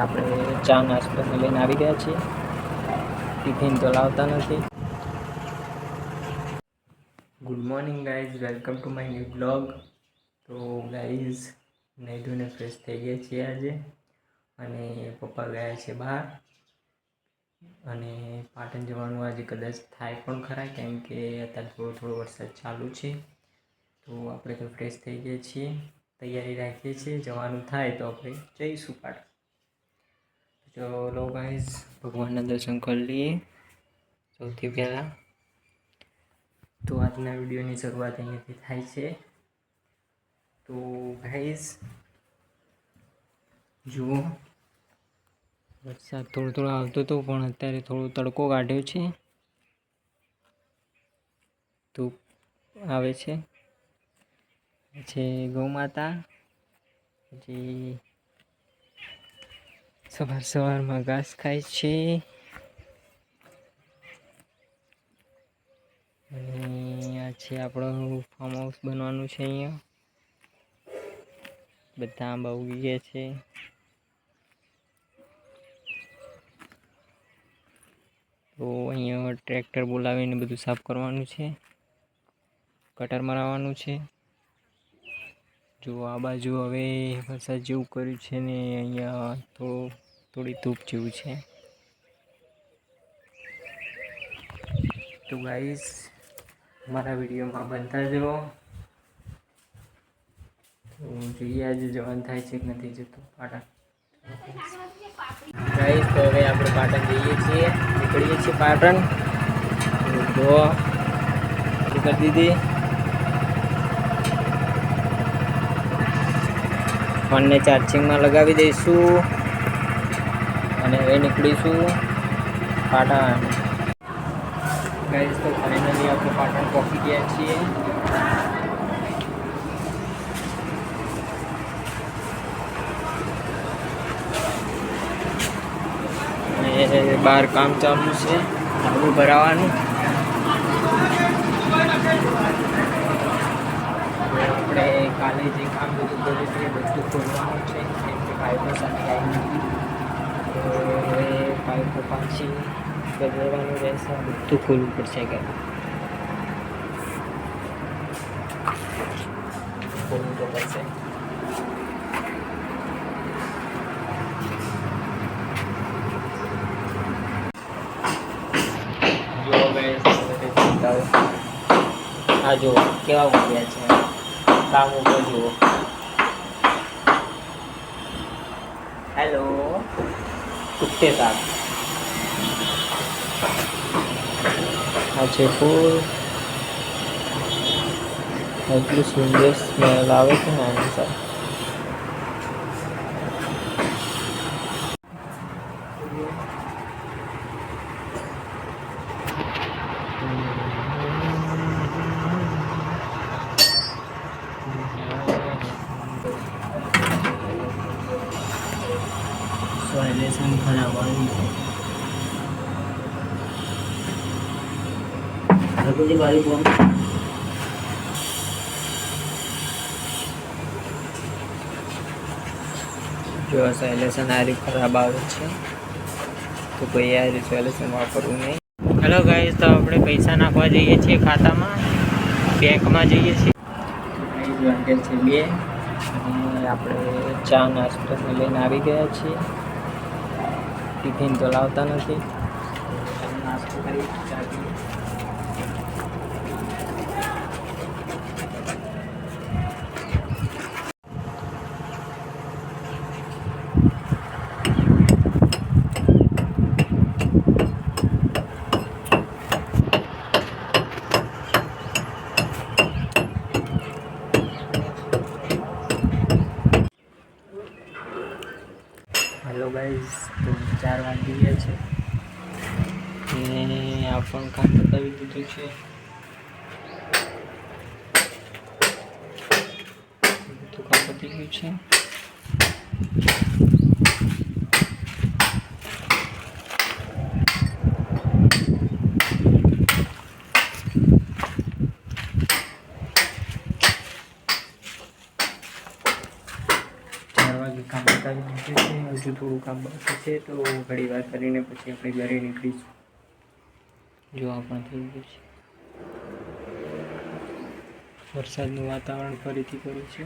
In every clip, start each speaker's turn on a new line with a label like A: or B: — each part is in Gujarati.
A: આપણે ચા નાસ્તો લઈને આવી ગયા છીએ. ટિફિન તો લાવતા નથી. Good morning guys, welcome to my new blog. તો ગાઈઝ નહીં ધોઈને ફ્રેશ થઈ ગયા છીએ આજે, અને પપ્પા ગયા છે બહાર, અને પાટણ જવાનું આજે કદાચ થાય પણ ખરા, કેમ કે અત્યારે થોડો વરસાદ ચાલુ છે. તો આપણે તો ફ્રેશ થઈ ગયા છીએ, તૈયારી રાખીએ છીએ. જવાનું થાય તો આપણે જઈશું પાટણ. ચલો ગાઈઝ, ભગવાનના દર્શન કરી લઈએ સૌથી પહેલાં. તો આજના વિડીયોની શરૂઆત અહીંયાથી થાય છે. તો ગાઈઝ જુઓ, વરસાદ થોડો આવતો હતો, પણ અત્યારે થોડો તડકો કાઢ્યો છે. ધૂપ આવે છે. પછી ગૌ માતા, પછી સવારમાં ઘાસ ખાય છે. અને આ છે આપણું ફાર્મ હાઉસ બનવાનું છે. અહીંયા બધા આંબા ઉગી ગયા છે. તો અહીંયા ટ્રેક્ટર બોલાવીને બધું સાફ કરવાનું છે, કટર મરાવવાનું છે. જો આ બાજુ હવે વરસાદ જેવું કર્યું છે ને, અહીંયા થોડી ધૂપ જેવું છે. તો ગાઈસ, મારા વિડીયોમાં બનતા જુઓ. તો જોઈએ આજે જવાનું થાય છે કે નથી જતું પાટણ. ગાઈસ, તો હવે આપણે પાટણ જઈએ છીએ, નીકળીએ છીએ પાટણ. તો કરી દીધી. ફોનને ચાર્જિંગમાં લગાવી દઈશું અને હવે નીકળીશું પાટણ. ગાઈસ, તો ફાઇનલી આપણે પાટણ પહોંચી ગયા છીએ. અને બહાર કામ ચાલુ છે, ધાબુ ભરાવાનું. આપણે કાલે જે કામ બધું કર્યું છે એ બધું ખોલવાનું છે, કેમ કે પાઇપો સાથે આવી નથી. તો હવે પાઇપો પાછી બદલવાનું રહેશે, બધું ખોલવું પડશે. ખોલવું તો પડશે. આ જુઓ કેવા મૂક્યા છે કામ ઉપર. જુઓ, હેલો કુત્તે સાહેબ. આ છે ફૂલ, એટલું સુંદર સ્મેલ આવે છે ને આની સાથે. સોઇલેશન ખરાબ આવ્યું છે. જો સોઇલેશન આ રીતે ખરાબ આવે છે, તો ભાઈ આ રીતે સોઇલેશન વાપરવું નહીં. હેલો ગાઈઝ, તો આપણે પૈસા નાખવા જઈએ છીએ ખાતામાં, બેંકમાં જઈએ છીએ. વાગ્યા છે 2 અને આપણે ચા નાસ્તો લઈને આવી ગયા છીએ. ટિફિન તો લાવતા નથી. નાસ્તો કરી ચા પીએ. હેલો ગાઈઝ, તો 4 વાગી ગયા છે અને આ પણ કામ બતાવી દીધું છે. બધું કામ પતી ગયું છે. કામ બતાવી દીધું છે. હજુ થોડું થોડું કામ બાકી છે, તો ઘણી વાર કરીને પછી આપણે ઘરે નીકળીશું. જો આપણા થઈ ગયું છે, વરસાદનું વાતાવરણ ફરીથી કર્યું છે.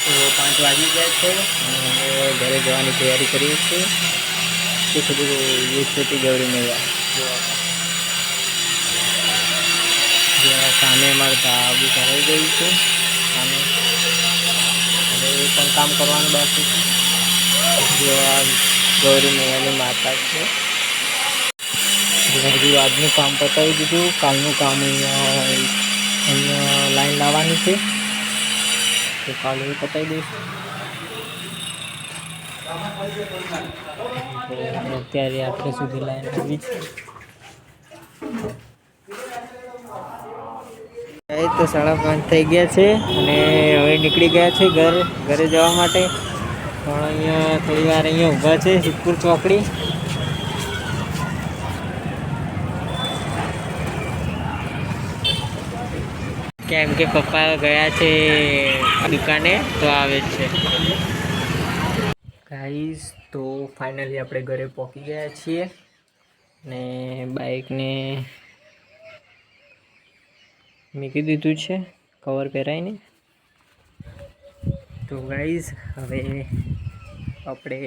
A: તો 5 વાગી ગયા છે અને હવે ઘરે જવાની તૈયારી કરીએ છીએ. તે બધું યુસથી ગૌરી મેળવા સામે અમારું ધાબુ ભરાઈ ગયું છે. સામે હવે એ પણ કામ કરવાનું બાકી છે. જો આ ગૌરી મૈયાની માતા છે. હજુ આજનું કામ પતાવી દીધું. કાલનું કામ અહીંયા લાઈન લાવવાની છે, તો કાલે એ પતાવી દઈશું. અત્યારે આપણે સુધી લાઈન આવી છે. તો 5:30 થઈ ગયા છે અને હવે નીકળી ગયા છે ઘરે જવા માટે. પણ અહીંયા થોડી વાર અહીંયા ઊભા છે સિદ્ધપુર ચોકડી. કેમ કે પપ્પા ગયા છે દુકાને, તો આવે છે. ગાઈસ, તો ફાઇનલી આપણે ઘરે પહોંચી ગયા છીએ ને બાઇકને મૂકી દીધું છે કવર પહેરાઈને. તો ગાઈસ, હવે આપણે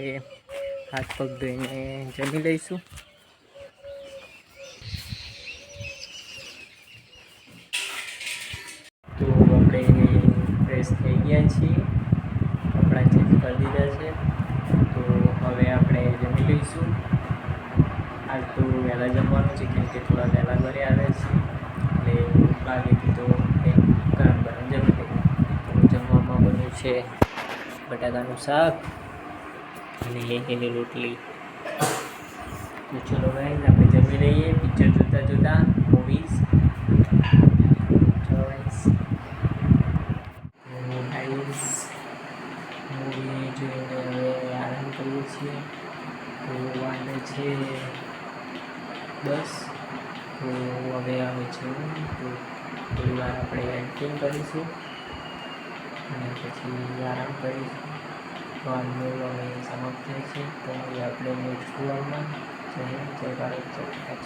A: હાથ પગ ધોઈને જમી લઈશું. તો આપણે ફ્રેશ થઈ ગયા છીએ, કપડાં ચેન્જ કરી દીધા છે. તો હવે આપણે જમી લઈશું. આજ તો વહેલા જમવાનું છે, કેમ કે થોડા વહેલા ઘરે આવ્યા છીએ એટલે ભૂખ લાગી હતી, તો ગરમ જમી લઈએ. તો જમવામાં બન્યું છે બટાકાનું શાક અને એની રોટલી. તો ચલો ગાઈસ, આપણે જમી લઈએ પિક્ચર જોતા મૂવીઝ. ચલો ગાઈસ, મૂવી જોઈને હવે આરામ કરીએ છીએ. તો વાગે છે 10. તો હવે આવે છે તો થોડી વાર આપણે એડિટિંગ કરીશું અને પછી આરામ કરીશું. તો આજનો વ્લોગ સમાપ્ત થાય છે. તો આપણે નેક્સ્ટ વ્લોગમાં જય ભારત, જય કચ્છ.